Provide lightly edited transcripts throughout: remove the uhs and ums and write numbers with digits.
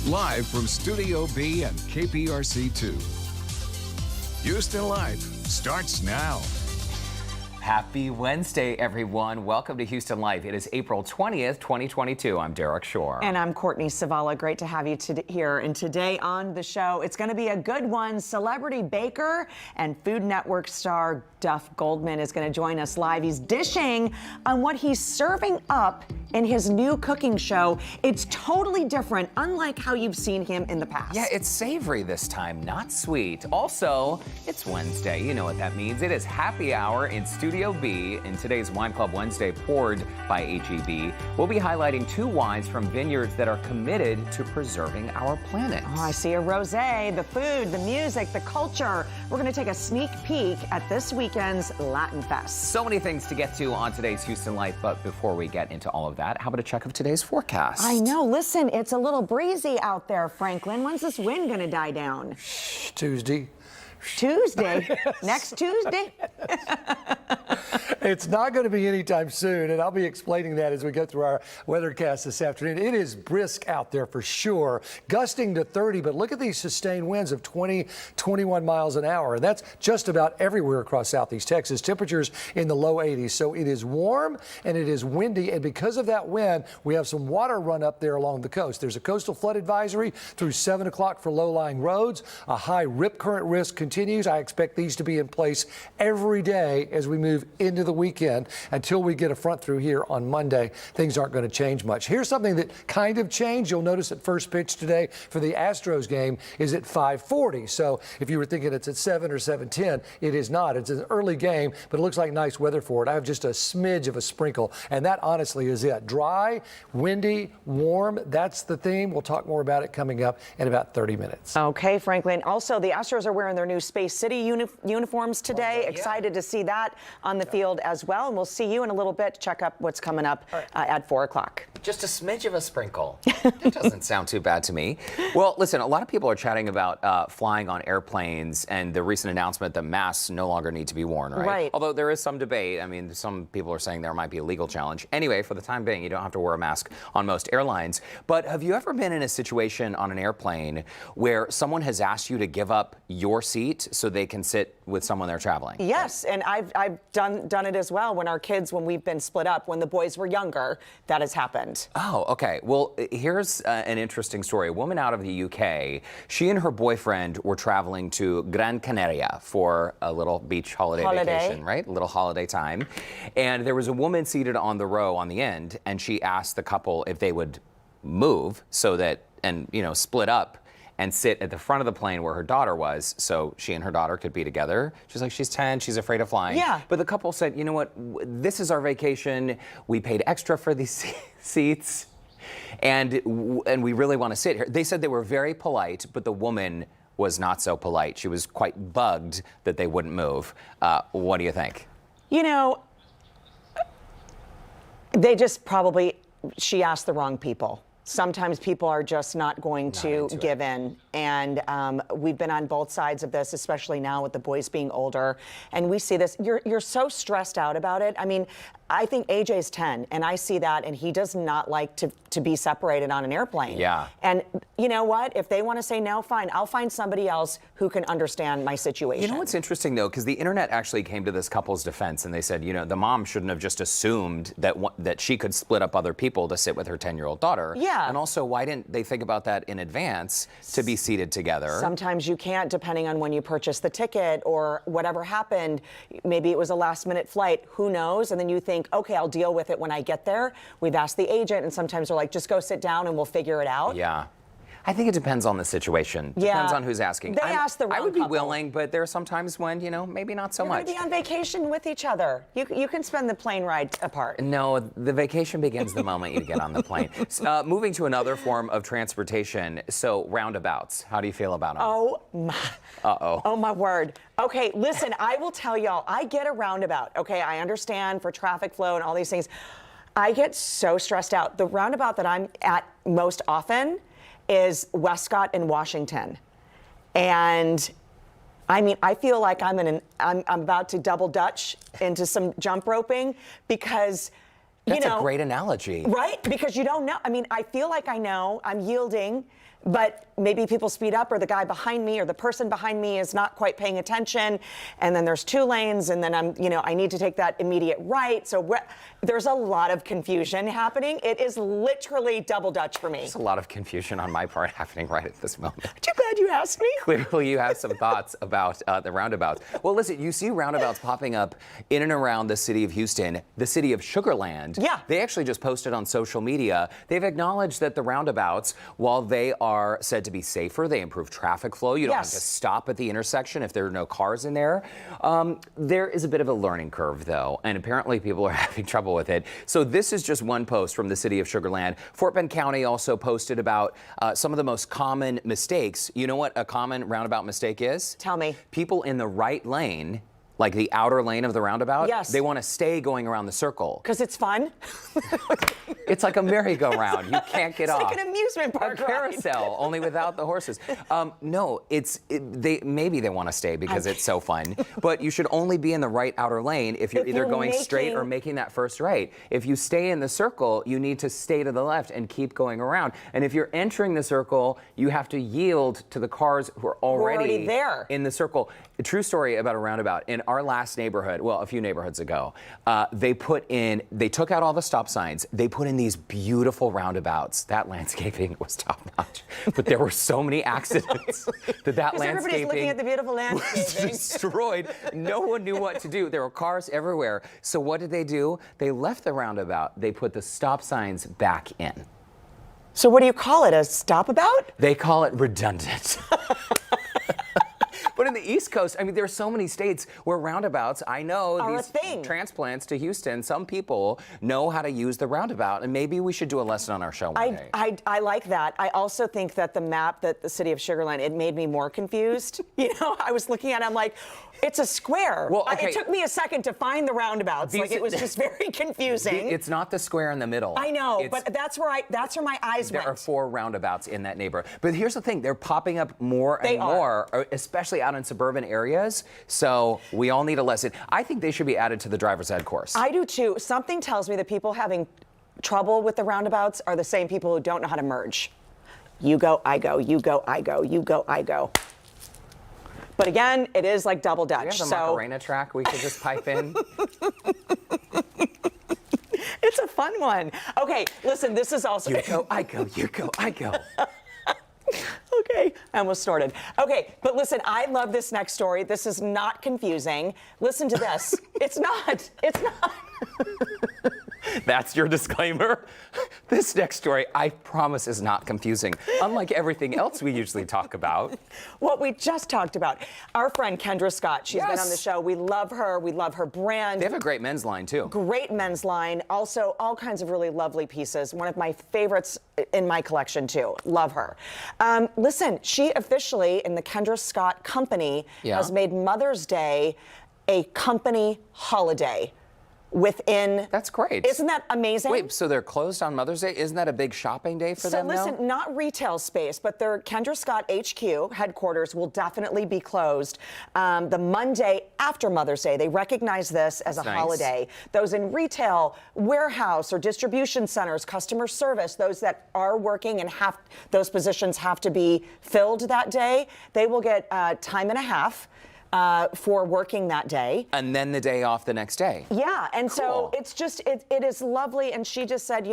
Live from Studio B and KPRC2. Houston Life starts now. Happy Wednesday, everyone. Welcome to Houston Life. It is April 20th, 2022. I'm Derek Shore. And I'm Courtney Savala. Great to have you here. And today on the show, it's going to be a good one. Celebrity baker and Food Network star Duff Goldman is going to join us live. He's dishing on what he's serving up in his new cooking show. It's totally different, unlike how you've seen him in the past. Yeah, it's savory this time, not sweet. Also, it's Wednesday. You know what that means. It is happy hour in Studio B. In today's Wine Club Wednesday, poured by HEB, we'll be highlighting two wines from vineyards that are committed to preserving our planet. Oh, I see a rosé, the food, the music, the culture. We're going to take a sneak peek at this weekend's Latin Fest. So many things to get to on today's Houston Life, but before we get into all of that, how about a check of today's forecast? I know. Listen, it's a little breezy out there, Franklin. When's this wind going to die down? Tuesday. Tuesday? Next Tuesday? It's not going to be anytime soon, and I'll be explaining that as we go through our weathercast this afternoon. It is brisk out there for sure, gusting to 30, but look at these sustained winds of 20, 21 miles an hour. And that's just about everywhere across southeast Texas. Temperatures in the low 80s, so it is warm and it is windy, and because of that wind, we have some water run up there along the coast. There's a coastal flood advisory through 7 o'clock for low-lying roads. A high rip current risk continues. I expect these to be in place every day as we move into the weekend until we get a front through here on Monday. Things aren't going to change much. Here's something that kind of changed. You'll notice at first pitch today for the Astros game is at 5:40. So if you were thinking it's at 7 or 7:10, it is not. It's an early game, but it looks like nice weather for it. I have just a smidge of a sprinkle, and that honestly is it. Dry, windy, warm. That's the theme. We'll talk more about it coming up in about 30 minutes. Okay, Franklin. Also, the Astros are wearing their new Space City uniforms today. Yeah. Excited to see that on the field as well. And we'll see you in a little bit to check up what's coming up at 4 o'clock. Just a smidge of a sprinkle. That doesn't sound too bad to me. Well, listen, a lot of people are chatting about flying on airplanes and the recent announcement that masks no longer need to be worn, right? Right. Although there is some debate. I mean, some people are saying there might be a legal challenge. Anyway, for the time being, you don't have to wear a mask on most airlines. But have you ever been in a situation on an airplane where someone has asked you to give up your seat so they can sit with someone they're traveling? Yes, and I've done it as well when we've been split up, when the boys were younger, that has happened. Oh, okay. Well, here's an interesting story. A woman out of the UK, she and her boyfriend were traveling to Gran Canaria for a little beach holiday vacation, right? A little holiday time. And there was a woman seated on the row on the end, and she asked the couple if they would move so that, and, you know, split up and sit at the front of the plane where her daughter was, so she and her daughter could be together. She's like, she's 10, she's afraid of flying. Yeah. But the couple said, you know what, this is our vacation. We paid extra for these seats, and we really want to sit here. They said they were very polite, but the woman was not so polite. She was quite bugged that they wouldn't move. What do you think? You know, she asked the wrong people. Sometimes people are just not going to give in. And we've been on both sides of this, especially now with the boys being older. And we see this. You're so stressed out about it. I mean, I think AJ's 10, and I see that, and he does not like to be separated on an airplane. Yeah. And you know what? If they want to say no, fine. I'll find somebody else who can understand my situation. You know what's interesting, though, because the internet actually came to this couple's defense, and they said, you know, the mom shouldn't have just assumed that she could split up other people to sit with her 10-year-old daughter. Yeah. And also, why didn't they think about that in advance to be seated together? Sometimes you can't, depending on when you purchase the ticket or whatever happened. Maybe it was a last-minute flight. Who knows? And then you think, okay, I'll deal with it when I get there. We've asked the agent, and sometimes they're like, just go sit down and we'll figure it out. Yeah. I think it depends on the situation. Yeah. Depends on who's asking. They asked the wrong I would be couple. willing, but there are some times when, you know, maybe not so much. You're going to be on vacation with each other. You can spend the plane ride apart. No, the vacation begins the moment you get on the plane. Moving to another form of transportation. So roundabouts, how do you feel about them? Oh my. Uh-oh. Oh my word. Okay, listen, I will tell y'all, I get a roundabout. Okay, I understand for traffic flow and all these things. I get so stressed out. The roundabout that I'm at most often is Westcott in Washington. And I mean, I feel like I'm about to double Dutch into some jump roping because, That's a great analogy. Right? Because you don't know. I mean, I feel like I know. I'm yielding. but maybe people speed up, or the guy behind me or the person behind me is not quite paying attention, and then there's 2 lanes, and then I need to take that immediate right. So there's a lot of confusion happening. It is literally double Dutch for me. There's a lot of confusion on my part happening right at this moment. Aren't you glad you asked me? Clearly you have some thoughts about the roundabouts. Well, listen, you see roundabouts popping up in and around the city of Houston, the city of Sugarland. Yeah. They actually just posted on social media. They've acknowledged that the roundabouts, while they are said to be safer, they improve traffic flow. You don't have to stop at the intersection if there are no cars in there. There is a bit of a learning curve, though, and apparently people are having trouble with it. So this is just one post from the city of Sugarland. Fort Bend County also posted about some of the most common mistakes. You know what a common roundabout mistake is? Tell me. People in the right lane, like the outer lane of the roundabout, yes, they want to stay going around the circle. Because it's fun? It's like a merry-go-round. You can't get off. It's like an amusement park A carousel, only without the horses. No, maybe they want to stay because it's so fun, but you should only be in the right outer lane if you're either going straight or making that first right. If you stay in the circle, you need to stay to the left and keep going around. And if you're entering the circle, you have to yield to the cars who are already there in the circle. A true story about a roundabout. In our last neighborhood, well, a few neighborhoods ago, they took out all the stop signs. They put in these beautiful roundabouts. That landscaping was top notch, but there were so many accidents that landscaping everybody's looking at the beautiful landscaping. was destroyed. No one knew what to do. There were cars everywhere. So what did they do? They left the roundabout. They put the stop signs back in. So what do you call it? A stop-about? They call it redundant. But in the East Coast, I mean, there are so many states where roundabouts, I know are these a thing. Transplants to Houston, some people know how to use the roundabout, and maybe we should do a lesson on our show one day. I like that. I also think that the map that the city of Sugarland, it made me more confused. I was looking at it, I'm like, it's a square. Well, okay. It took me a second to find the roundabouts. It was just very confusing. It's not the square in the middle. I know, but that's where my eyes went. There are 4 roundabouts in that neighborhood. But here's the thing, they're popping up more and more, especially out in suburban areas. So we all need a lesson. I think they should be added to the driver's ed course. I do too. Something tells me that people having trouble with the roundabouts are the same people who don't know how to merge. You go, I go, you go, I go, you go, I go. But again, it is like double Dutch. Do you have the Macarena track we could just pipe in? It's a fun one. Okay, listen, this is also... You go, I go, you go, I go. Okay, I almost snorted. Okay, but listen, I love this next story. This is not confusing. Listen to this. It's not. It's not. That's your disclaimer? This next story, I promise, is not confusing, unlike everything else we usually talk about. What we just talked about. Our friend Kendra Scott, she's been on the show. We love her. We love her brand. They have a great men's line, too. Great men's line. Also, all kinds of really lovely pieces. One of my favorites in my collection, too. Love her. Listen, she officially, in the Kendra Scott company, has made Mother's Day a company holiday. That's great. Isn't that amazing? Wait, so they're closed on Mother's Day? Isn't that a big shopping day for them now? So listen, not retail space, but their Kendra Scott HQ headquarters will definitely be closed the Monday after Mother's Day. They recognize this as a holiday. Those in retail, warehouse or distribution centers, customer service, those that are working and those positions have to be filled that day, they will get time and a half for working that day. And then the day off the next day. Yeah, and so it's just, it is lovely. And she just said,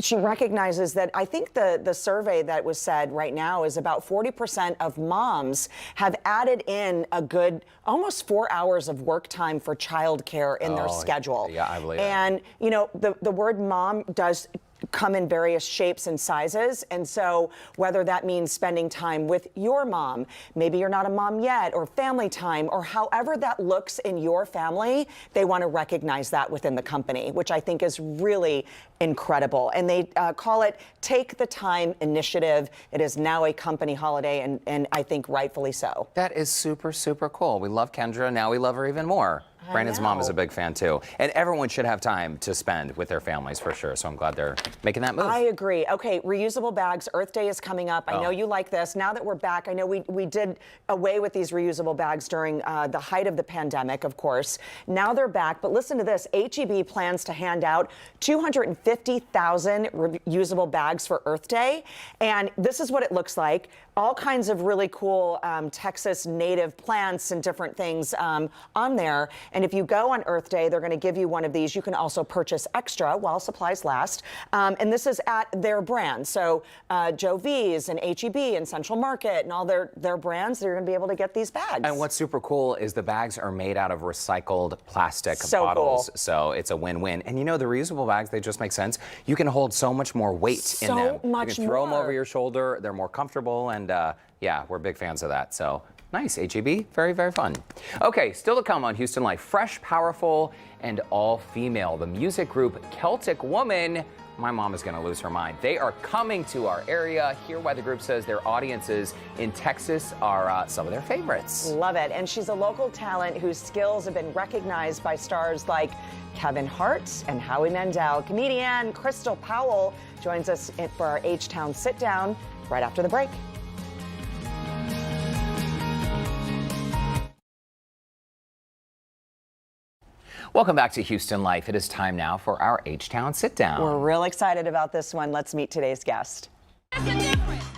she recognizes that I think the survey that was said right now is about 40% of moms have added in a good almost 4 hours of work time for childcare in their schedule. Yeah, I believe it. And, the word mom does come in various shapes and sizes. And so whether that means spending time with your mom, maybe you're not a mom yet, or family time, or however that looks in your family, they want to recognize that within the company, which I think is really incredible. And they call it Take the Time Initiative. It is now a company holiday, and I think rightfully so. That is super, super cool. We love Kendra. Now we love her even more. Brandon's mom is a big fan too. And everyone should have time to spend with their families for sure. So I'm glad they're making that move. I agree. Okay, reusable bags. Earth Day is coming up. I know you like this. Now that we're back, I know we did away with these reusable bags during the height of the pandemic, of course. Now they're back. But listen to this. HEB plans to hand out 250,000 reusable bags for Earth Day. And this is what it looks like. All kinds of really cool Texas native plants and different things on there. And if you go on Earth Day, they're going to give you one of these. You can also purchase extra while supplies last. And this is at their brand. So Joe V's and HEB and Central Market and all their brands, they're going to be able to get these bags. And what's super cool is the bags are made out of recycled plastic So bottles. cool. So it's a win-win. And you know, the reusable bags, they just make sense. You can hold so much more weight in them. So much You can throw them more. over your shoulder. They're more comfortable. And yeah, we're big fans of that. So nice, HEB. Very, very fun. Okay, still to come on Houston Life. Fresh, powerful, and all-female. The music group Celtic Woman. My mom is going to lose her mind. They are coming to our area. Hear why the group says their audiences in Texas are some of their favorites. Love it. And she's a local talent whose skills have been recognized by stars like Kevin Hart and Howie Mandel. Comedian Crystal Powell joins us for our H-Town Sit Down right after the break. Welcome back to Houston Life. It is time now for our H-Town Sit Down. We're real excited about this one. Let's meet today's guest.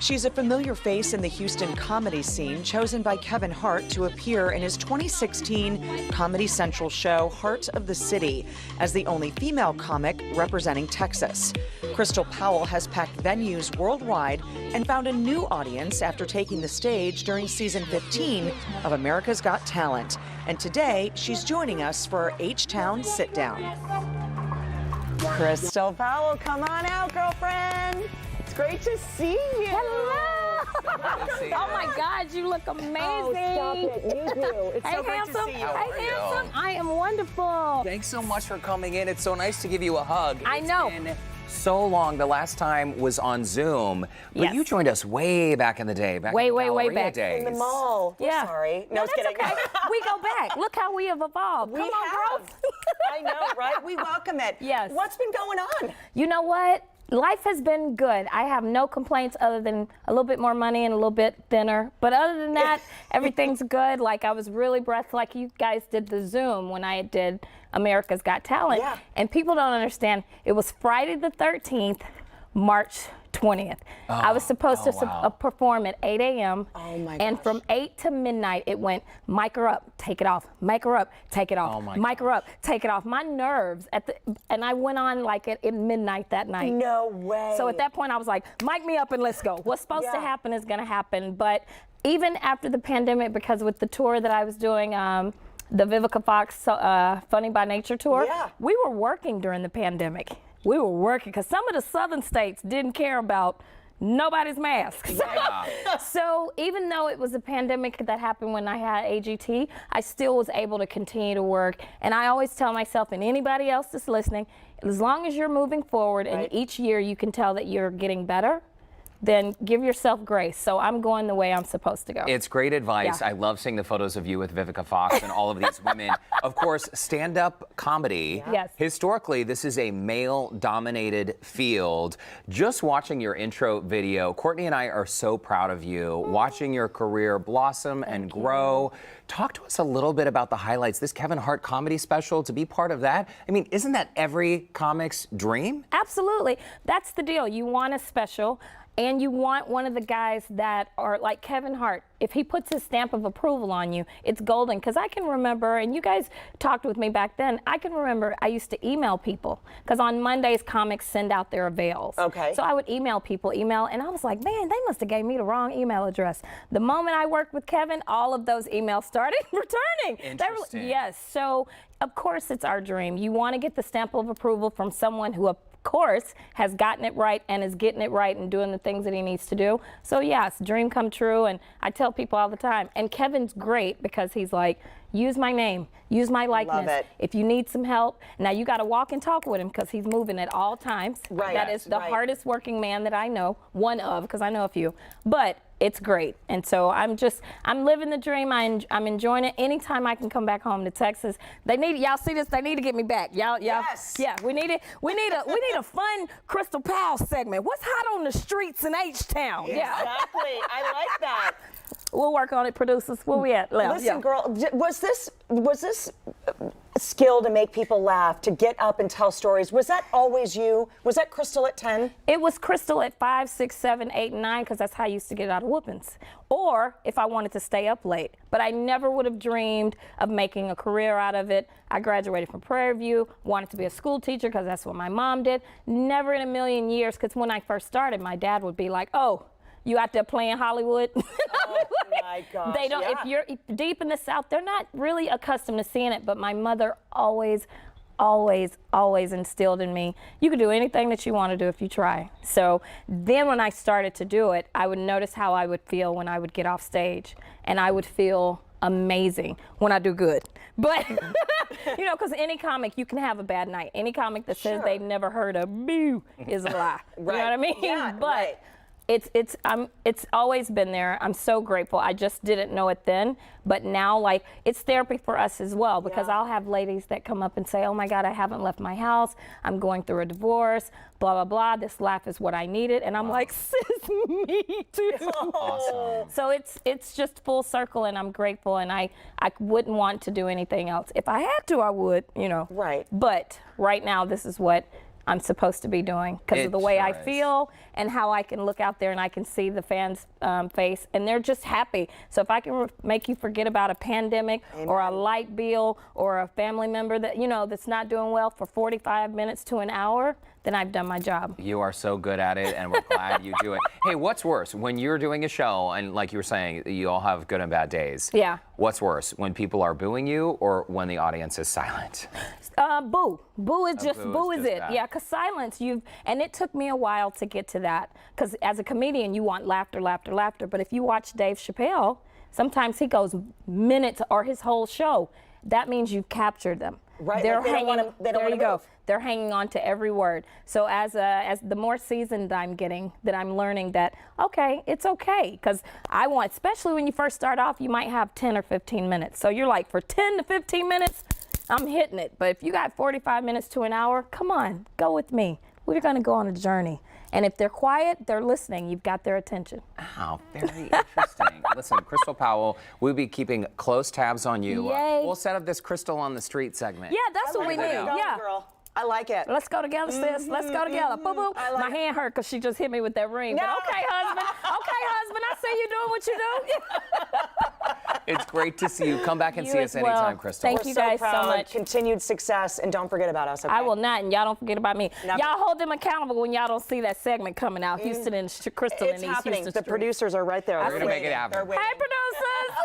She's a familiar face in the Houston comedy scene, chosen by Kevin Hart to appear in his 2016 Comedy Central show, Heart of the City, as the only female comic representing Texas. Crystal Powell has packed venues worldwide and found a new audience after taking the stage during season 15 of America's Got Talent. And today, she's joining us for our H-Town Sit Down. Crystal Powell, come on out, girlfriend. It's great to see you. Hello. Oh my God, you look amazing. Oh, stop it. You do. It's Hey, so great handsome. to see you. Hey, handsome. I am wonderful. Thanks so much for coming in. It's so nice to give you a hug. I know. It's been so long. The last time was on Zoom, but Yes. you joined us way back in the day. Back Way, in the way, way Galleria back. days. In the mall. We're Yeah. sorry. No, I was that's kidding. okay. We go back. Look how we have evolved. We Come on, have. girls. I know, right? We welcome it. Yes. What's been going on? You know what? Life has been good. I have no complaints other than a little bit more money and a little bit thinner. But other than that, everything's good. Like I was really breathless, like you guys did the Zoom when I did America's Got Talent. Yeah. And people don't understand. It was Friday the 13th, March 20th. I was supposed to wow. perform at 8 a.m. Oh my And gosh. from 8 to midnight, it went mic her up, take it off, mic her up, take it off, Oh my mic her up, take it off. My nerves and I went on like at midnight that night. No way. So at that point, I was like, mic me up and let's go. What's supposed to Yeah. happen is going to happen. But even after the pandemic, because with the tour that I was doing, the Vivica Fox Funny by Nature tour, Yeah. we were working during the pandemic. We were working because some of the southern states didn't care about nobody's masks. Yeah. So even though it was a pandemic that happened when I had AGT, I still was able to continue to work. And I always tell myself and anybody else that's listening, as long as you're moving forward and each year you can tell that you're getting better, then give yourself grace. So I'm going the way I'm supposed to go. It's great advice. Yeah. I love seeing the photos of you with Vivica Fox and all of these women. Of course, stand-up comedy. Yes. Historically, this is a male-dominated field. Just watching your intro video, Courtney and I are so proud of you, watching your career blossom and grow. Talk to us a little bit about the highlights. This Kevin Hart comedy special, to be part of that. I mean, isn't that every comic's dream? Absolutely. That's the deal. You want a special. And you want one of the guys that are like Kevin Hart. If he puts his stamp of approval on you, it's golden. Because I can remember, and you guys talked with me back then, I can remember I used to email people. Because on Mondays, comics send out their avails. Okay. So I would email people, and I was like, man, they must have gave me the wrong email address. The moment I worked with Kevin, all of those emails started returning. Interesting. Yes. So, of course, it's our dream. You want to get the stamp of approval from someone who course has gotten it right and is getting it right and doing the things that he needs to do. So yes, dream come true. And I tell people all the time, and Kevin's great because he's like, use my name, use my likeness. Love it. If you need some help, now you got to walk and talk with him because he's moving at all times. Right. That is the hardest working man that I know, one of, because I know a few. But it's great. And so I'm living the dream. I'm enjoying it. Anytime I can come back home to Texas, y'all see this? They need to get me back. Y'all, yes. Yeah, we need it. We need a fun Crystal Powell segment. What's hot on the streets in H-Town? Yeah. Exactly. I like that. We'll work on it, producers. Where we at? Listen, girl, was this skill to make people laugh, to get up and tell stories? Was that always you? Was that Crystal at 10? It was Crystal at 5, 6, 7, 8, and 9, because that's how I used to get out of whoopings. Or if I wanted to stay up late. But I never would have dreamed of making a career out of it. I graduated from Prairie View, wanted to be a school teacher because that's what my mom did. Never in a million years, because when I first started, my dad would be like, oh, you out there playing Hollywood? Oh my gosh. They don't, yeah. if you're deep in the South, they're not really accustomed to seeing it, but my mother always instilled in me, you can do anything that you want to do if you try. So then when I started to do it, I would notice how I would feel when I would get off stage, and I would feel amazing when I do good. But, you know, because any comic, you can have a bad night. Any comic that says they've never heard a boo is a lie. Right. You know what I mean? Yeah, but right. It's always been there. I'm so grateful. I just didn't know it then, but now, like, it's therapy for us as well, because I'll have ladies that come up and say, oh my God, I haven't left my house. I'm going through a divorce, blah, blah, blah. This laugh is what I needed. And I'm like, sis, me too. Awesome. So it's just full circle, and I'm grateful, and I wouldn't want to do anything else. If I had to, I would, you know. Right. But right now, this is what I'm supposed to be doing because of the way I is. feel and how I can look out there and I can see the fans' face, and they're just happy. So if I can make you forget about a pandemic or a light bill or a family member that, you know, that's not doing well for 45 minutes to an hour, then I've done my job. You are so good at it, and we're glad you do it. Hey, what's worse, when you're doing a show, and like you were saying, you all have good and bad days. Yeah. What's worse, when people are booing you or when the audience is silent? Boo. Boo is just, boo is just it. that. Yeah, because silence, and it took me a while to get to that. Because as a comedian, you want laughter, laughter, laughter. But if you watch Dave Chappelle, sometimes he goes minutes or his whole show. That means you've captured them. Right, They're like they don't hanging, wanna- they don't there you wanna go. move. They're hanging on to every word. So as the more seasoned I'm getting, that I'm learning that, okay, it's okay. Because especially when you first start off, you might have 10 or 15 minutes. So you're like, for 10 to 15 minutes, I'm hitting it. But if you got 45 minutes to an hour, come on, go with me. We're going to go on a journey. And if they're quiet, they're listening. You've got their attention. Wow, very interesting. Listen, Crystal Powell, we'll be keeping close tabs on you. Yay. We'll set up this Crystal on the Street segment. Yeah, that's what we need. Yeah. Girl. I like it. Let's go together, sis. Let's go together. Boo boo. I like My hand hurt because she just hit me with that ring. No. But okay, husband. Okay, husband. I see you doing what you do. It's great to see you. Come back and You see as us well. anytime, Crystal. Thank We're you so guys so proud. much. Continued success, and don't forget about us, okay? I will not, and y'all don't forget about me. Never. Y'all hold them accountable when y'all don't see that segment coming out. Houston and Crystal It's and East happening. Houston The Street. producers are right there. We're gonna make it happen. They're waiting. Hey, producers.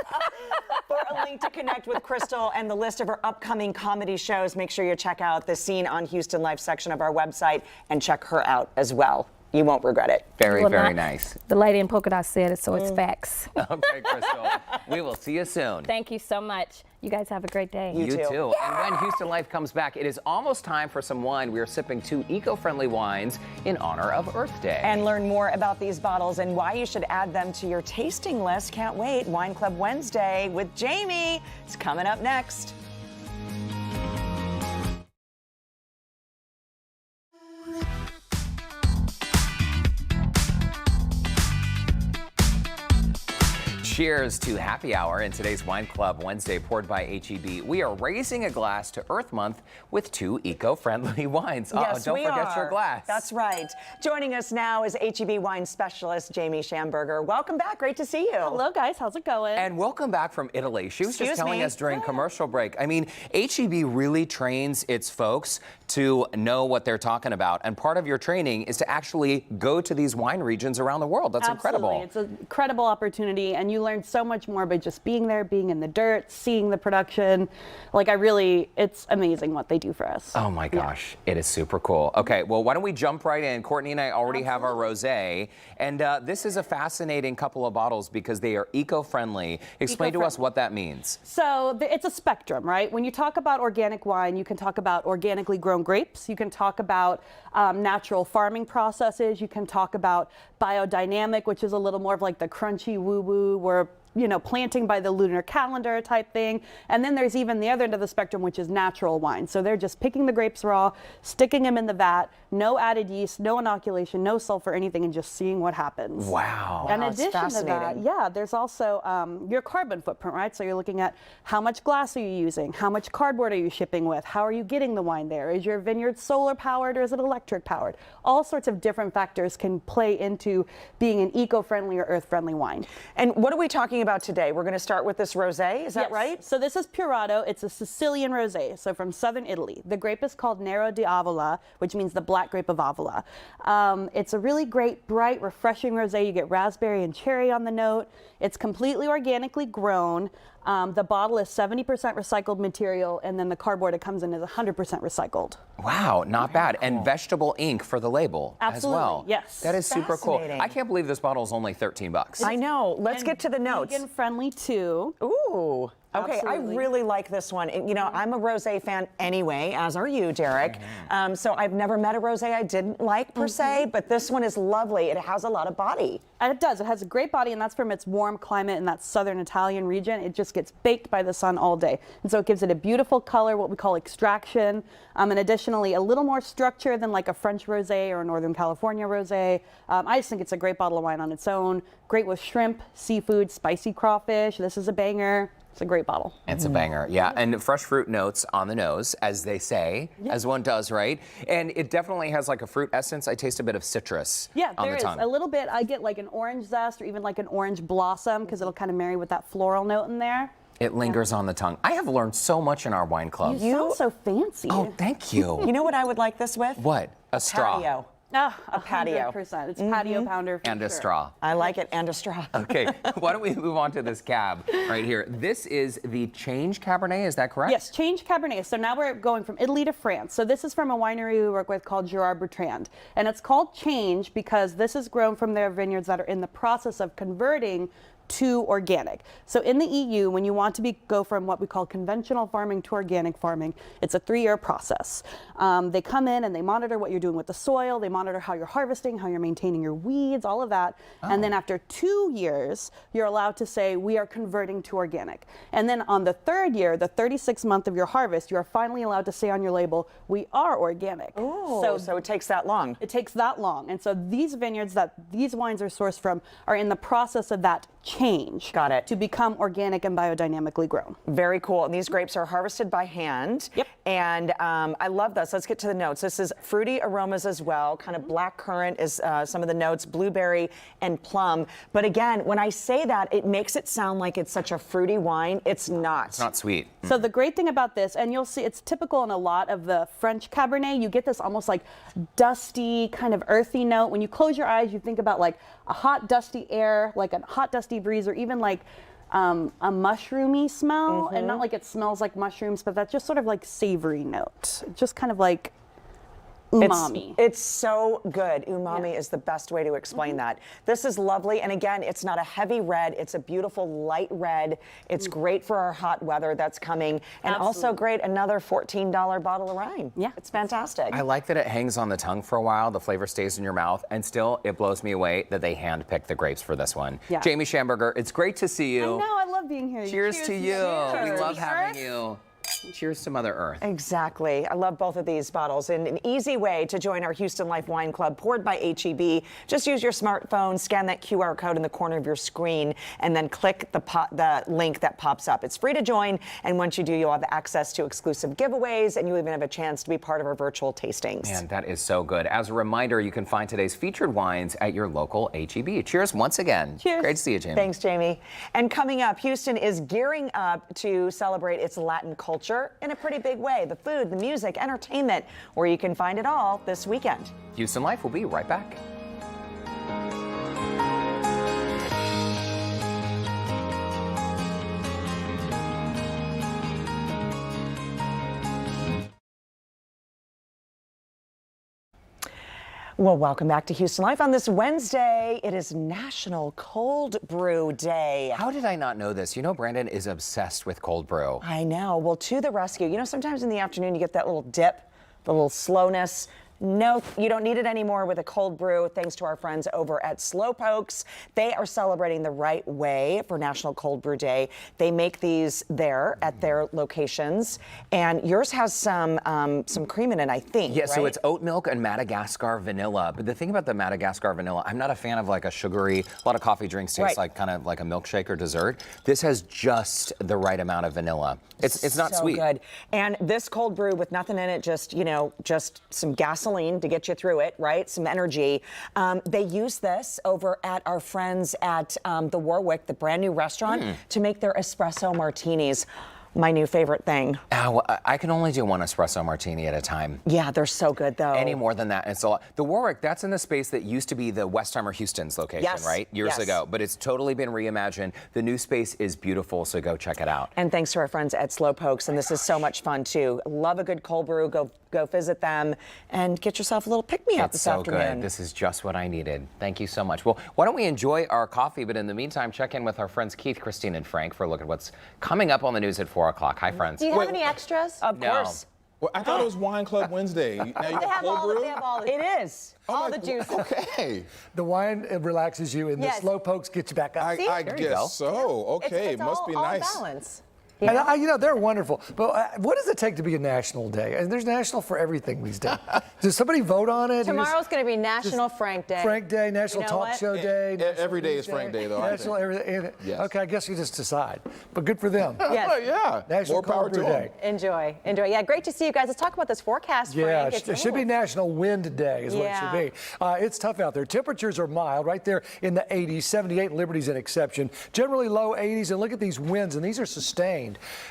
For a link to connect with Crystal and the list of her upcoming comedy shows, make sure you check out the Scene on Houston Life section of our website and check her out as well. You won't regret it. Very, Well, very not- nice. The lady in polka dot said it, so it's facts. Okay, Crystal. We will see you soon. Thank you so much. You guys have a great day. You too. And when Houston Life comes back, it is almost time for some wine. We are sipping 2 eco-friendly wines in honor of Earth Day. And learn more about these bottles and why you should add them to your tasting list. Can't wait. Wine Club Wednesday with Jamie. It's coming up next. Cheers to happy hour in today's Wine Club Wednesday, poured by H-E-B. We are raising a glass to Earth Month with 2 eco-friendly wines. Yes, don't we forget are. your glass. That's right. Joining us now is H-E-B wine specialist Jamie Schamberger. Welcome back. Great to see you. Hello, guys. How's it going? And welcome back from Italy. She was Excuse just telling me. us during commercial break. I mean, H-E-B really trains its folks to know what they're talking about. And part of your training is to actually go to these wine regions around the world. That's Absolutely. incredible. It's an incredible opportunity, and you learn learned so much more by just being there, being in the dirt, seeing the production. Like it's amazing what they do for us. Oh my gosh, it is super cool. Okay, well, why don't we jump right in? Courtney and I already have our rosé, and this is a fascinating couple of bottles because they are eco-friendly. Explain to us what that means. So it's a spectrum, right? When you talk about organic wine, you can talk about organically grown grapes. You can talk about natural farming processes. You can talk about biodynamic, which is a little more of like the crunchy woo-woo, where planting by the lunar calendar type thing. And then there's even the other end of the spectrum, which is natural wine. So they're just picking the grapes raw, sticking them in the vat, no added yeast, no inoculation, no sulfur, anything, and just seeing what happens. Wow. In addition to that, there's also your carbon footprint, right? So you're looking at how much glass are you using? How much cardboard are you shipping with? How are you getting the wine there? Is your vineyard solar powered or is it electric powered? All sorts of different factors can play into being an eco-friendly or earth-friendly wine. And what are we talking about today? We're going to start with this rosé, is that right? So this is Purato. It's a Sicilian rosé, so from southern Italy. The grape is called Nero di Avola, which means the black grape of Avola. It's a really great, bright, refreshing rosé. You get raspberry and cherry on the note. It's completely organically grown. The bottle is 70% recycled material, and then the cardboard it comes in is 100% recycled. Wow, not bad. And vegetable ink for the label as well. Yes. That is super cool. Fascinating. I can't believe this bottle is only $13. I know. Let's get to the notes. Vegan friendly too. Ooh. Okay, Absolutely. I really like this one. And, I'm a rosé fan anyway, as are you, Derek. So I've never met a rosé I didn't like per se, but this one is lovely. It has a lot of body. And it does. It has a great body, and that's from its warm climate in that southern Italian region. It just gets baked by the sun all day. And so it gives it a beautiful color, what we call extraction, and additionally a little more structure than like a French rosé or a Northern California rosé. I just think it's a great bottle of wine on its own. Great with shrimp, seafood, spicy crawfish. This is a banger. It's a great bottle. It's a banger, yeah. And fresh fruit notes on the nose, as they say, as one does, right? And it definitely has like a fruit essence. I taste a bit of citrus on the tongue. A little bit. I get like an orange zest or even like an orange blossom because it'll kind of marry with that floral note in there. It lingers on the tongue. I have learned so much in our wine club. You sound so fancy. Oh, thank you. You know what I would like this with? What? A straw. Patio. A patio. 100%. It's patio pounder for And a sure. straw. I like it, and a straw. Okay, why don't we move on to this cab right here. This is the Change Cabernet, is that correct? Yes, Change Cabernet. So now we're going from Italy to France. So this is from a winery we work with called Gerard Bertrand. And it's called Change because this is grown from their vineyards that are in the process of converting to organic. So in the EU, when you want to go from what we call conventional farming to organic farming, it's a 3-year process. They come in and they monitor what you're doing with the soil, they monitor how you're harvesting, how you're maintaining your weeds, all of that. And then after 2 years, you're allowed to say, we are converting to organic. And then on the 3rd year, the 36th month of your harvest, you're finally allowed to say on your label, we are organic. Oh, so it takes that long. It takes that long. And so these vineyards that these wines are sourced from are in the process of that change. Got it. To become organic and biodynamically grown. Very cool. And these grapes are harvested by hand. Yep. And I love this. Let's get to the notes. This is fruity aromas as well. Kind of black currant is some of the notes, blueberry and plum. But again, when I say that, it makes it sound like it's such a fruity wine. It's not. It's not sweet. So the great thing about this, and you'll see it's typical in a lot of the French Cabernet, you get this almost like dusty, kind of earthy note. When you close your eyes, you think about like a hot, dusty air, like a hot, dusty breeze, or even like a mushroomy smell. And not like it smells like mushrooms, but that just sort of like savory note. Just kind of like umami. It's so good. Umami is the best way to explain that. This is lovely. And again, it's not a heavy red. It's a beautiful light red. It's great for our hot weather that's coming. And also great, another $14 bottle of wine. Yeah. It's fantastic. I like that it hangs on the tongue for a while, the flavor stays in your mouth, and still it blows me away that they hand-picked the grapes for this one. Yeah. Jamie Schamberger, it's great to see you. I know, I love being here. Cheers to you. We love Cheers. having you. Cheers to Mother Earth. Exactly. I love both of these bottles. And an easy way to join our Houston Life Wine Club, poured by HEB. Just use your smartphone, scan that QR code in the corner of your screen, and then click the link that pops up. It's free to join, and once you do, you'll have access to exclusive giveaways, and you even have a chance to be part of our virtual tastings. Man, that is so good. As a reminder, you can find today's featured wines at your local HEB. Cheers once again. Cheers. Great to see you, Jamie. Thanks, Jamie. And coming up, Houston is gearing up to celebrate its Latin culture in a pretty big way. The food, the music, entertainment, where you can find it all this weekend. Houston Life will be right back. Well, welcome back to Houston Life on this Wednesday. It is National Cold Brew Day. How did I not know this? You know, Brandon is obsessed with cold brew. I know. Well, to the rescue. You know, sometimes in the afternoon you get that little dip, the little slowness. No, you don't need it anymore with a cold brew, thanks to our friends over at Slowpokes. They are celebrating the right way for National Cold Brew Day. They make these there at their locations, and yours has some cream in it, I think. Yeah, right? so it's oat milk and Madagascar vanilla. But the thing about the Madagascar vanilla, I'm not a fan of like a sugary, a lot of coffee drinks taste like kind of like a milkshake or dessert. This has just the right amount of vanilla. It's not so sweet. Good. And this cold brew with nothing in it, just, you know, just some gasoline to get you through it, right? Some energy. They use this over at our friends at the Warwick, the brand new restaurant, to make their espresso martinis. My new favorite thing. I can only do one espresso martini at a time. Yeah, they're so good though. Any more than that, it's a lot. The Warwick, that's in the space that used to be the Westheimer Houston's location, Yes. right? Years ago. But it's totally been reimagined. The new space is beautiful, so go check it out. And thanks to our friends at Slowpokes, and this is so much fun too. Love a good cold brew. Go visit them and get yourself a little pick-me-up this afternoon. Good. This is just what I needed. Thank you so much. Well, why don't we enjoy our coffee, but in the meantime, check in with our friends Keith, Christine, and Frank for a look at what's coming up on the news at 4 o'clock. Hi, friends. Do you have any extras? Of course. Well, I thought it was Wine Club Wednesday. Now you They got have cold brew? they have all the, It is. all the juices. Okay. The wine relaxes you, and Yes. the Slowpokes get you back up. I There you go. guess so. Okay, It's must all, be all nice. balance. And you know, they're wonderful. But what does it take to be a national day? And there's national for everything these days. Does somebody vote on it? Tomorrow's going to be National Frank Day. Frank Day, National You know Talk what? Show Day. Every day is Frank Day, though, I National think. everything. Yes. Okay, I guess you just decide. But good for them. Yes. Yeah. National More power Cold to Brew them. Day. Enjoy. Yeah, great to see you guys. Let's talk about this forecast, Yeah, Frank. it should be National Wind Day is what it should be. It's tough out there. Temperatures are mild, right there in the 80s. 78 Liberty's an exception. Generally low 80s, and look at these winds, and these are sustained.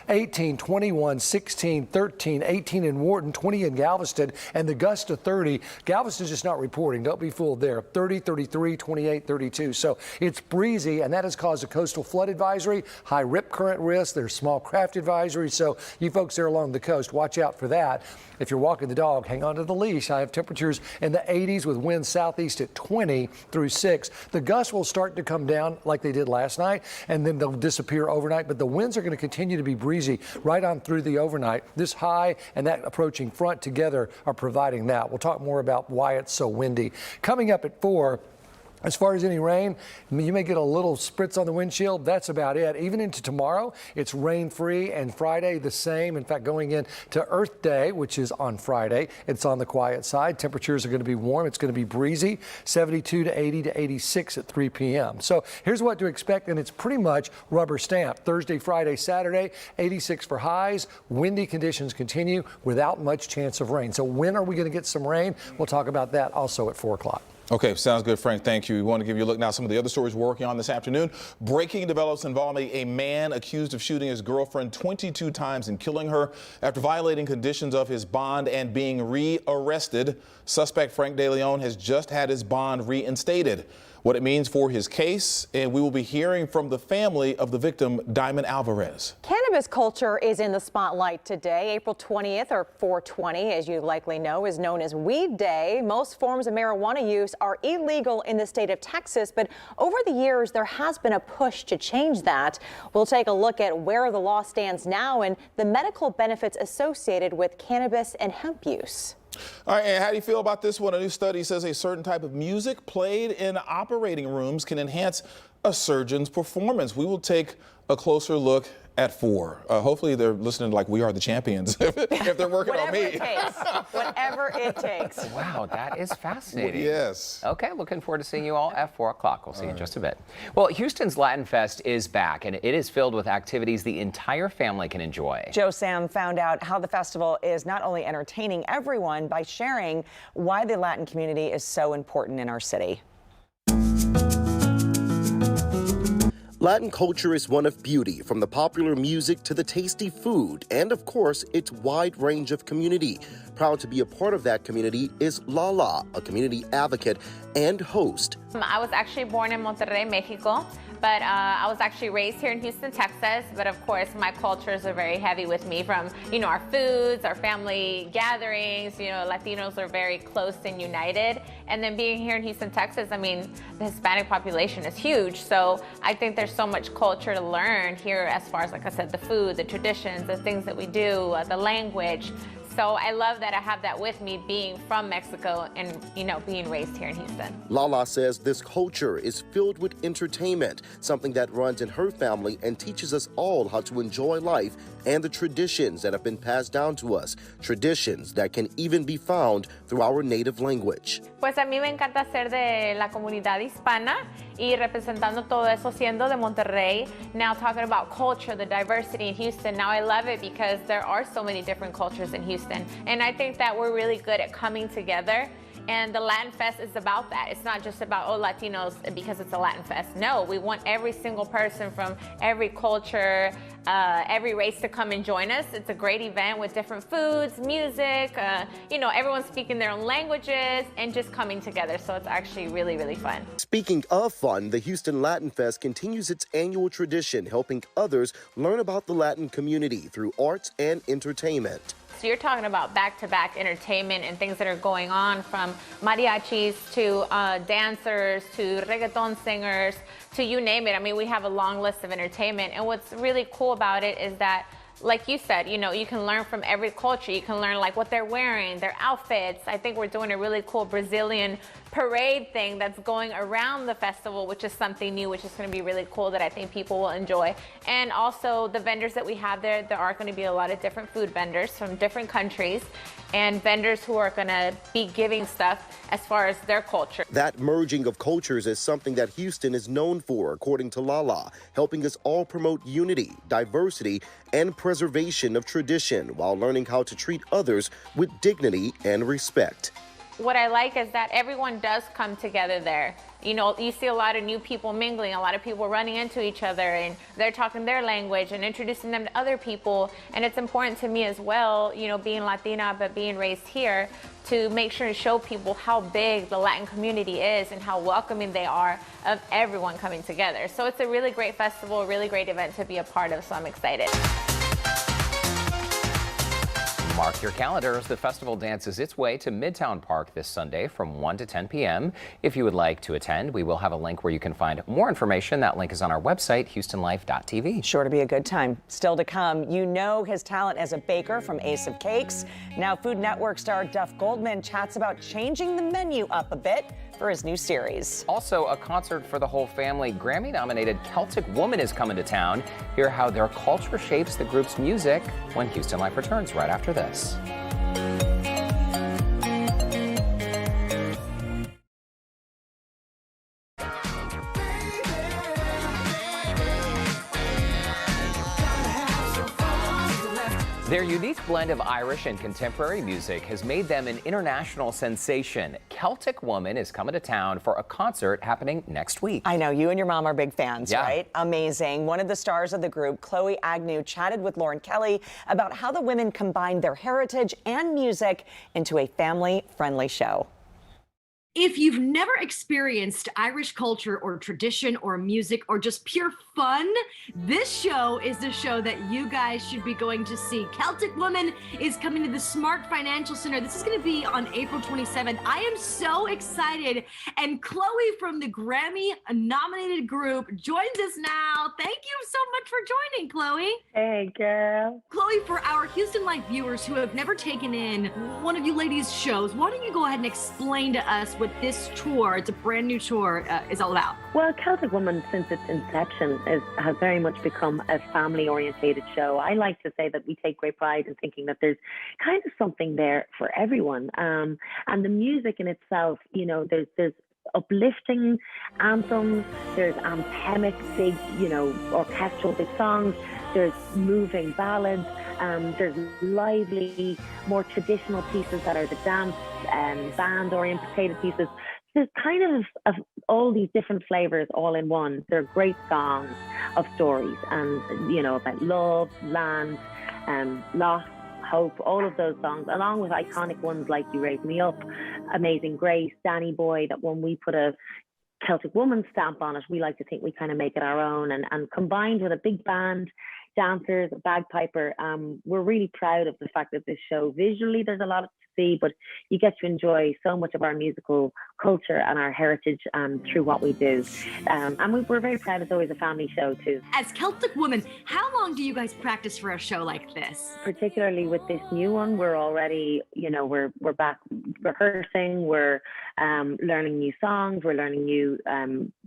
18, 21, 16, 13, 18 in Wharton, 20 in Galveston, and the gust to 30. Galveston's just not reporting. Don't be fooled there. 30, 33, 28, 32. So it's breezy, and that has caused a coastal flood advisory, high rip current risk. There's small craft advisory. So you folks there along the coast, watch out for that. If you're walking the dog, hang on to the leash. I have temperatures in the 80s with winds southeast at 20 through 6. The gusts will start to come down like they did last night, and then they'll disappear overnight. But the winds are going to continue to be breezy right on through the overnight. This high and that approaching front together are providing that. We'll talk more about why it's so windy. Coming up at 4. As far as any rain, you may get a little spritz on the windshield. That's about it. Even into tomorrow, it's rain-free, and Friday the same. In fact, going into Earth Day, which is on Friday, it's on the quiet side. Temperatures are going to be warm. It's going to be breezy, 72 to 80 to 86 at 3 p.m. So here's what to expect, and it's pretty much rubber stamp. Thursday, Friday, Saturday, 86 for highs. Windy conditions continue without much chance of rain. So when are we going to get some rain? We'll talk about that also at 4 o'clock. Okay, sounds good, Frank. Thank you. We want to give you a look now at some of the other stories we're working on this afternoon. Breaking develops involving a man accused of shooting his girlfriend 22 times and killing her after violating conditions of his bond and being rearrested. Suspect Frank De Leon has just had his bond reinstated. What it means for his case, and we will be hearing from the family of the victim, Diamond Alvarez. Cannabis culture is in the spotlight today. April 20th, or 420, as you likely know, is known as Weed Day. Most forms of marijuana use are illegal in the state of Texas, but over the years, there has been a push to change that. We'll take a look at where the law stands now and the medical benefits associated with cannabis and hemp use. All right, and how do you feel about this one? A new study says a certain type of music played in operating rooms can enhance a surgeon's performance. We will take a closer look at 4. Hopefully they're listening like We Are the Champions if they're working on me. Whatever it takes. Wow, that is fascinating. Yes. Okay, looking forward to seeing you all at 4 o'clock. We'll see you in just a bit. Well, Houston's Latin Fest is back, and it is filled with activities the entire family can enjoy. Joe Sam found out how the festival is not only entertaining everyone by sharing why the Latin community is so important in our city. Latin culture is one of beauty, from the popular music to the tasty food, and of course, its wide range of community. Proud to be a part of that community is Lala, a community advocate and host. I was actually born in Monterrey, Mexico, but I was actually raised here in Houston, Texas. But of course, my cultures are very heavy with me from, you know, our foods, our family gatherings. You know, Latinos are very close and united. And then being here in Houston, Texas, I mean, the Hispanic population is huge. So I think there's so much culture to learn here as far as, like I said, the food, the traditions, the things that we do, the language. So I love that I have that with me being from Mexico and, you know, being raised here in Houston. Lala says this culture is filled with entertainment, something that runs in her family and teaches us all how to enjoy life and the traditions that have been passed down to us, traditions that can even be found through our native language. Pues a mí me encanta ser de la comunidad hispana y representando todo eso siendo de Monterrey. Now talking about culture, the diversity in Houston, now I love it because there are so many different cultures in Houston. And I think that we're really good at coming together. And the Latin Fest is about that. It's not just about, oh, Latinos because it's a Latin Fest. No, we want every single person from every culture, every race to come and join us. It's a great event with different foods, music, you know, everyone speaking their own languages and just coming together. So it's actually really, really fun. Speaking of fun, the Houston Latin Fest continues its annual tradition, helping others learn about the Latin community through arts and entertainment. So you're talking about back-to-back entertainment and things that are going on, from mariachis to dancers to reggaeton singers to you name it. I mean, we have a long list of entertainment. And what's really cool about it is that, like you said, you know, you can learn from every culture. You can learn like what they're wearing, their outfits. I think we're doing a really cool Brazilian parade thing that's going around the festival, which is something new, which is going to be really cool that I think people will enjoy. And also the vendors that we have there are going to be a lot of different food vendors from different countries and vendors who are going to be giving stuff as far as their culture. That merging of cultures is something that Houston is known for, according to Lala, helping us all promote unity, diversity, and preservation of tradition while learning how to treat others with dignity and respect. What I like is that everyone does come together there. You know, you see a lot of new people mingling, a lot of people running into each other, and they're talking their language and introducing them to other people. And it's important to me as well, you know, being Latina but being raised here, to make sure to show people how big the Latin community is and how welcoming they are of everyone coming together. So it's a really great festival, a really great event to be a part of, so I'm excited. Mark your calendars. The festival dances its way to Midtown Park this Sunday from 1 to 10 p.m. If you would like to attend, we will have a link where you can find more information. That link is on our website, HoustonLife.tv. Sure to be a good time. Still to come, you know his talent as a baker from Ace of Cakes. Now Food Network star Duff Goldman chats about changing the menu up a bit for his new series. Also, a concert for the whole family. Grammy-nominated Celtic Woman is coming to town. Hear how their culture shapes the group's music when Houston Life returns right after this. Their unique blend of Irish and contemporary music has made them an international sensation. Celtic Woman is coming to town for a concert happening next week. I know, you and your mom are big fans, Yeah. right? Amazing. One of the stars of the group, Chloe Agnew, chatted with Lauren Kelly about how the women combined their heritage and music into a family-friendly show. If you've never experienced Irish culture or tradition or music or just pure fun, this show is the show that you guys should be going to see. Celtic Woman is coming to the Smart Financial Center. This is going to be on April 27th. I am so excited. And Chloe from the Grammy-nominated group joins us now. Thank you so much for joining, Chloe. Hey, girl. Chloe, for our Houston Life viewers who have never taken in one of you ladies' shows, why don't you go ahead and explain to us what this tour, it's a brand new tour, is all about? Well, Celtic Woman, since its inception, has very much become a family-orientated show. I like to say that we take great pride in thinking that there's kind of something there for everyone. And the music in itself, you know, there's uplifting anthems, there's anthemic, big, you know, orchestral big songs, there's moving ballads, there's lively, more traditional pieces that are the dance and band-orientated pieces. There's kind of all these different flavors all in one. They're great songs of stories and, you know, about love, land, loss, hope, all of those songs, along with iconic ones like You Raise Me Up, Amazing Grace, Danny Boy, that when we put a Celtic Woman stamp on it, we like to think we kind of make it our own, and combined with a big band, dancers, a bagpiper, we're really proud of the fact that this show, visually there's a lot to see, but you get to enjoy so much of our musical culture and our heritage through what we do. And we're very proud. It's always a family show too. As Celtic Woman, how long do you guys practice for a show like this? Particularly with this new one, we're already, we're back rehearsing, we're learning new songs, we're learning new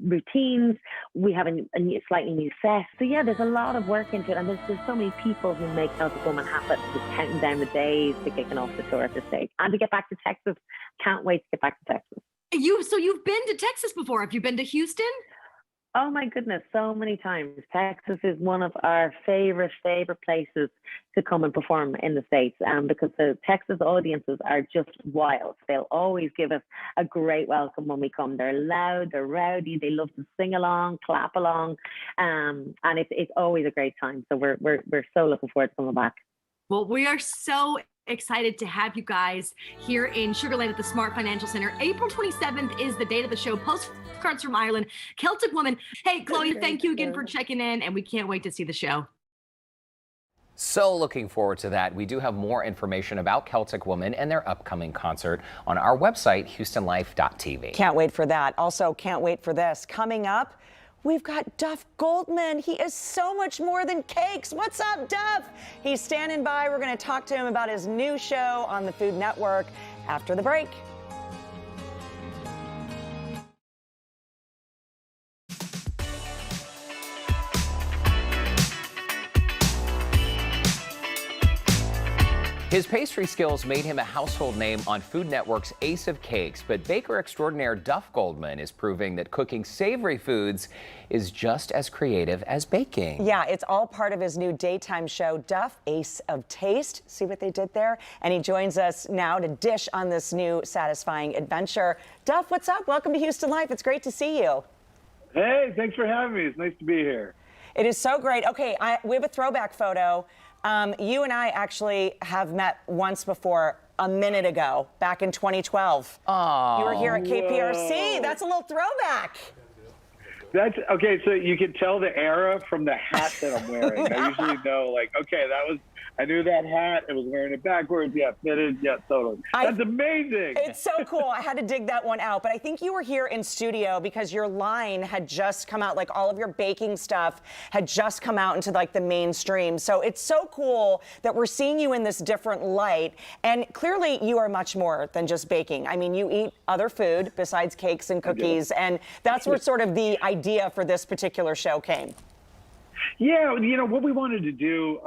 routines, we have a slightly new set. So yeah, there's a lot of work into it, and there's so many people who make Celtic Woman happen, just counting down the days to kicking off the tour at this stage. And to get back to Texas, can't wait to get back to Texas. So you've been to Texas before. Have you been to Houston? Oh my goodness, so many times. Texas is one of our favorite places to come and perform in the States, because the Texas audiences are just wild. They'll always give us a great welcome when we come. They're loud, they're rowdy, they love to sing along, clap along, and it's always a great time. So we're so looking forward to coming back. Well, we are so excited to have you guys here in Sugar Land at the Smart Financial Center. April 27th is the date of the show. Postcards from Ireland, Celtic Woman. Hey, Chloe, thank you again for checking in, and we can't wait to see the show. So looking forward to that. We do have more information about Celtic Woman and their upcoming concert on our website, HoustonLife.tv. Can't wait for that. Also, can't wait for this. Coming up, we've got Duff Goldman. He is so much more than cakes. What's up, Duff? He's standing by. We're going to talk to him about his new show on the Food Network after the break. His pastry skills made him a household name on Food Network's Ace of Cakes, but baker extraordinaire Duff Goldman is proving that cooking savory foods is just as creative as baking. Yeah, it's all part of his new daytime show, Duff, Ace of Taste. See what they did there? And he joins us now to dish on this new satisfying adventure. Duff, what's up? Welcome to Houston Life. It's great to see you. Hey, thanks for having me. It's nice to be here. It is so great. Okay, we have a throwback photo. You and I actually have met once before, a minute ago, back in 2012. Oh, you were here at KPRC. Whoa. That's a little throwback. That's okay. So you can tell the era from the hat that I'm wearing. I usually know, like, okay, I knew that hat. It was wearing it backwards. Yeah, fitted. Yeah, totally. That's amazing. It's so cool. I had to dig that one out. But I think you were here in studio because your line had just come out, like all of your baking stuff had just come out into like the mainstream. So it's so cool that we're seeing you in this different light. And clearly you are much more than just baking. I mean, you eat other food besides cakes and cookies. And that's where sort of the idea for this particular show came. Yeah, what we wanted to do,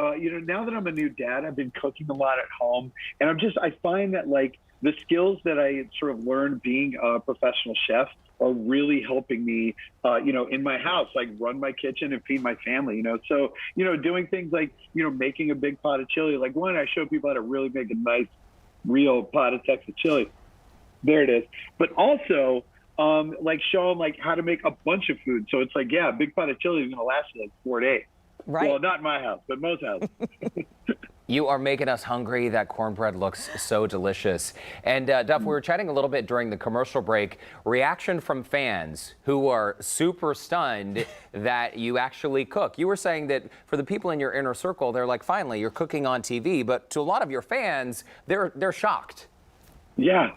now that I'm a new dad, I've been cooking a lot at home, and I find that like the skills that I sort of learned being a professional chef are really helping me, in my house, like run my kitchen and feed my family, So, doing things like, making a big pot of chili. Like I show people how to really make a nice, real pot of Texas chili. There it is. But also, show them like how to make a bunch of food. So it's like, yeah, a big pot of chili is going to last you like 4 days. Right. Well, not in my house, but most houses. You are making us hungry. That cornbread looks so delicious. And Duff, we were chatting a little bit during the commercial break. Reaction from fans who are super stunned that you actually cook. You were saying that for the people in your inner circle, they're like, finally, you're cooking on TV. But to a lot of your fans, they're shocked. Yeah.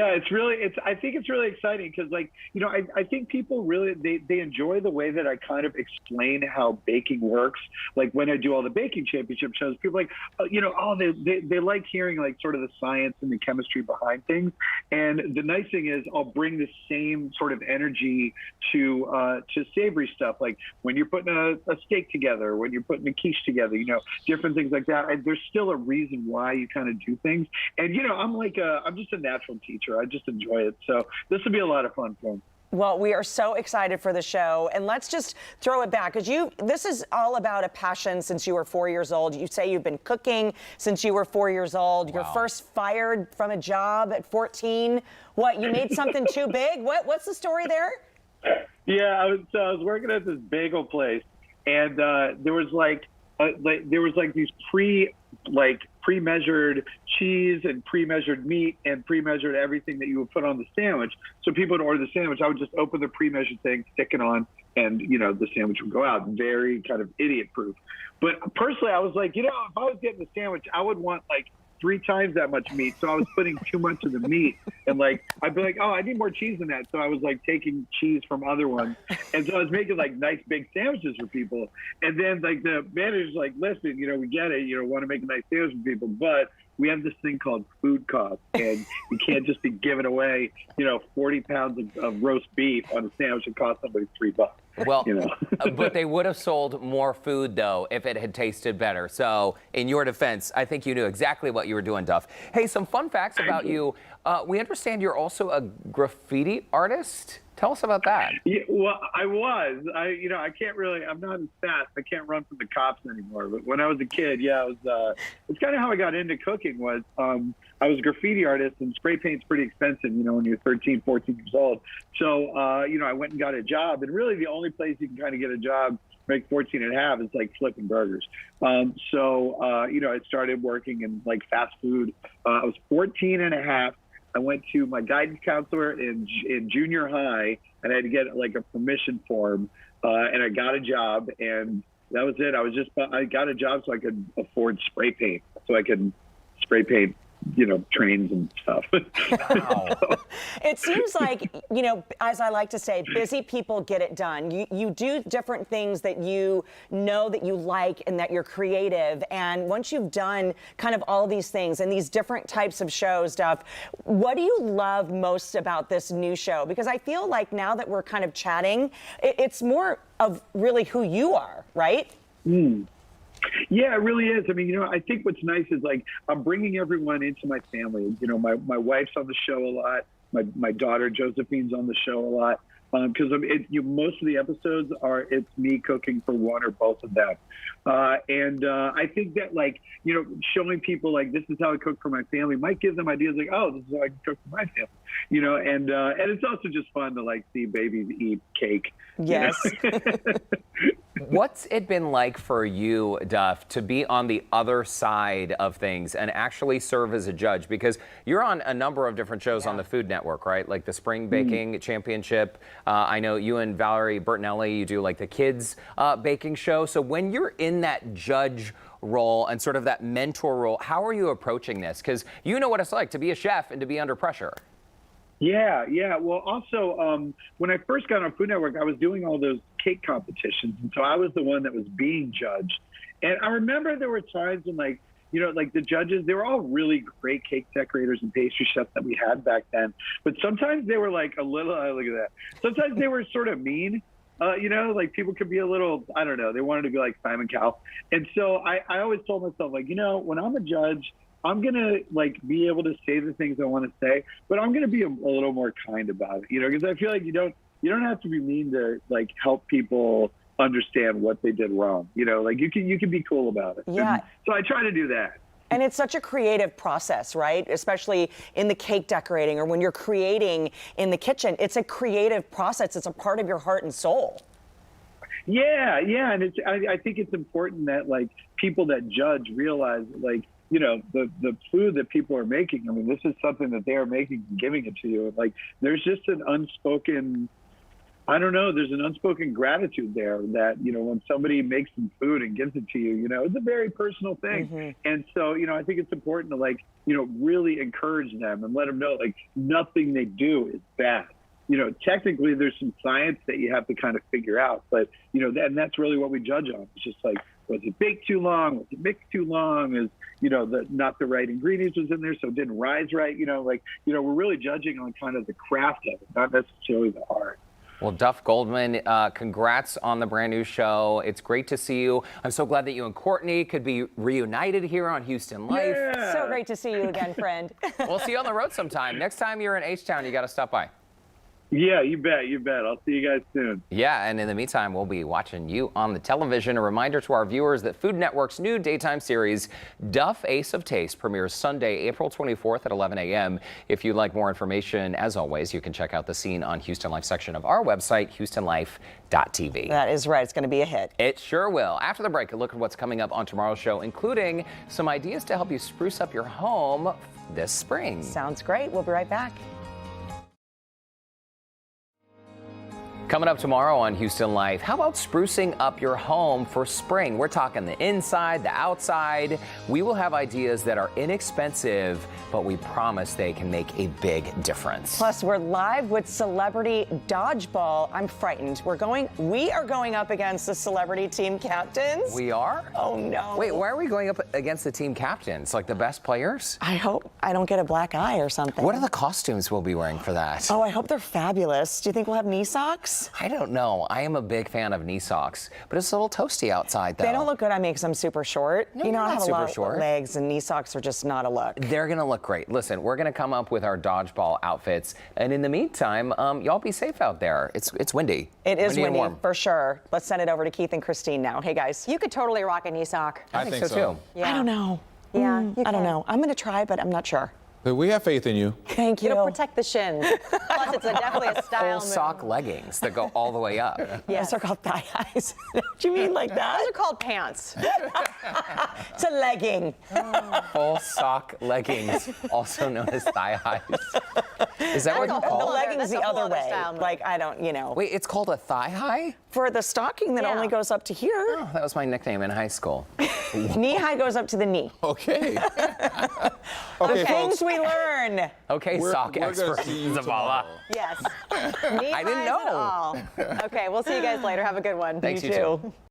I think it's really exciting because, I think people really, they enjoy the way that I kind of explain how baking works. Like when I do all the baking championship shows, people are like, they like hearing like sort of the science and the chemistry behind things. And the nice thing is I'll bring the same sort of energy to savory stuff. Like when you're putting a steak together, when you're putting a quiche together, different things like that. There's still a reason why you kind of do things. And, I'm just a natural teacher. I just enjoy it. So this will be a lot of fun for me. Well, we are so excited for the show, and let's just throw it back because this is all about a passion since you were 4 years old. You say you've been cooking since you were 4 years old. Wow. You're first fired from a job at 14. What, you made something too big? What's the story there? Yeah, I was working at this bagel place, and there was these like pre-measured cheese and pre-measured meat and pre-measured everything that you would put on the sandwich. So people would order the sandwich. I would just open the pre-measured thing, stick it on, and the sandwich would go out. Very kind of idiot-proof. But personally, I was like, if I was getting the sandwich, I would want like 3 times that much meat. So I was putting too much of the meat, and like I'd be like, oh, I need more cheese than that. So I was like taking cheese from other ones, and so I was making like nice big sandwiches for people. And then like the manager's like, listen, we get it, want to make a nice sandwich for people, but we have this thing called food cost, and you can't just be giving away 40 pounds of roast beef on a sandwich that costs somebody $3. Well, but they would have sold more food, though, if it had tasted better. So, in your defense, I think you knew exactly what you were doing, Duff. Hey, some fun facts about you. We understand you're also a graffiti artist. Tell us about that. Yeah, well, I was. I can't really. I'm not as fast. I can't run from the cops anymore. But when I was a kid, yeah, it's kind of how I got into cooking. Was I was a graffiti artist, and spray paint's pretty expensive, when you're 13, 14 years old. So, I went and got a job, and really the only place you can kind of get a job, make 14 and a half, is like flipping burgers. I started working in like fast food. I was 14 and a half. I went to my guidance counselor in junior high, and I had to get like a permission form, and I got a job, and that was it. I got a job so I could afford spray paint, so I could spray paint trains and stuff. Wow. It seems like, as I like to say, busy people get it done. You do different things that that you like and that you're creative. And once you've done kind of all these things and these different types of shows, Duff, what do you love most about this new show? Because I feel like now that we're kind of chatting, it's more of really who you are, right? Yeah, it really is. I mean, I think what's nice is like I'm bringing everyone into my family. My wife's on the show a lot. My daughter Josephine's on the show a lot. Because most of the episodes it's me cooking for one or both of them. I think that showing people like this is how I cook for my family might give them ideas like, oh, this is how I can cook for my family. And it's also just fun to see babies eat cake. Yes. What's it been like for you, Duff, to be on the other side of things and actually serve as a judge? Because you're on a number of different shows on the Food Network, right? Like the Spring Baking Championship. I know you and Valerie Bertinelli, you do like the kids baking show. So when you're in that judge role and sort of that mentor role, how are you approaching this? Because you know what it's like to be a chef and to be under pressure. Yeah. Well, also, when I first got on Food Network, I was doing all those cake competitions. And so I was the one that was being judged. And I remember there were times when the judges, they were all really great cake decorators and pastry chefs that we had back then. But sometimes they were like a little, look at that. Sometimes they were sort of mean. People could be a little, I don't know, they wanted to be like Simon Cowell. And so I always told myself, when I'm a judge, I'm going to be able to say the things I want to say, but I'm going to be a little more kind about it, because I feel like you don't have to be mean to help people understand what they did wrong. You can be cool about it. Yeah. And so I try to do that. And it's such a creative process, right? Especially in the cake decorating or when you're creating in the kitchen. It's a creative process. It's a part of your heart and soul. Yeah. And I think it's important that people that judge realize the food that people are making. I mean, this is something that they are making and giving it to you. There's just an unspoken, there's an unspoken gratitude there that, when somebody makes some food and gives it to you, it's a very personal thing. Mm-hmm. And so, I think it's important to really encourage them and let them know nothing they do is bad. Technically there's some science that you have to kind of figure out, but, and that's really what we judge on. It's just was it baked too long? Was it mixed too long? Is, not the right ingredients was in there, so it didn't rise right? We're really judging on kind of the craft of it, not necessarily the art. Well, Duff Goldman, congrats on the brand new show. It's great to see you. I'm so glad that you and Courtney could be reunited here on Houston Life. Yeah. So great to see you again, friend. We'll see you on the road sometime. Next time you're in H-Town, you got to stop by. Yeah, you bet. I'll see you guys soon. Yeah, and in the meantime, we'll be watching you on the television. A reminder to our viewers that Food Network's new daytime series, Duff Ace of Taste, premieres Sunday, April 24th at 11 a.m. If you'd like more information, as always, you can check out the Scene on Houston Life section of our website, houstonlife.tv. That is right. It's going to be a hit. It sure will. After the break, a look at what's coming up on tomorrow's show, including some ideas to help you spruce up your home this spring. Sounds great. We'll be right back. Coming up tomorrow on Houston Life, how about sprucing up your home for spring? We're talking the inside, the outside. We will have ideas that are inexpensive, but we promise they can make a big difference. Plus, we're live with Celebrity Dodgeball. I'm frightened. We are going up against the celebrity team captains. We are? Oh, no. Wait, why are we going up against the team captains? Like the best players? I hope I don't get a black eye or something. What are the costumes we'll be wearing for that? Oh, I hope they're fabulous. Do you think we'll have knee socks? I don't know. I am a big fan of knee socks, but it's a little toasty outside, though. They don't look good on me because I'm super short. No, you know, you're I have not a lot super short. of legs, and knee socks are just not a look. They're going to look great. Listen, we're going to come up with our dodgeball outfits, and in the meantime, y'all be safe out there. It's windy. It is and windy, warm. for sure. Let's send it over to Keith and Christine now. Hey, guys. You could totally rock a knee sock. I think so, too. Yeah. I don't know. Yeah, you I don't can. know. I'm going to try, but I'm not sure. We have faith in you. Thank you. It'll protect the shins. Plus, it's definitely a style Full move. sock leggings that go all the way up. Yes, they're called thigh highs. What do you mean like that? Those are called pants. It's a legging. Full sock leggings, also known as thigh highs. Is that what you The call it? legging's the That's a whole other other way. style move. Like, I don't, Wait, it's called a thigh high? For the stocking that Yeah. only goes up to here. Oh, that was my nickname in high school. Knee high goes up to the knee. Okay. The Okay, things folks. we learn. Okay, sock We're gonna expert see you Zavala. tomorrow. Yes. Knee I didn't highs and know. all. Okay, we'll see you guys later. Have a good one. Thanks, You you too. too.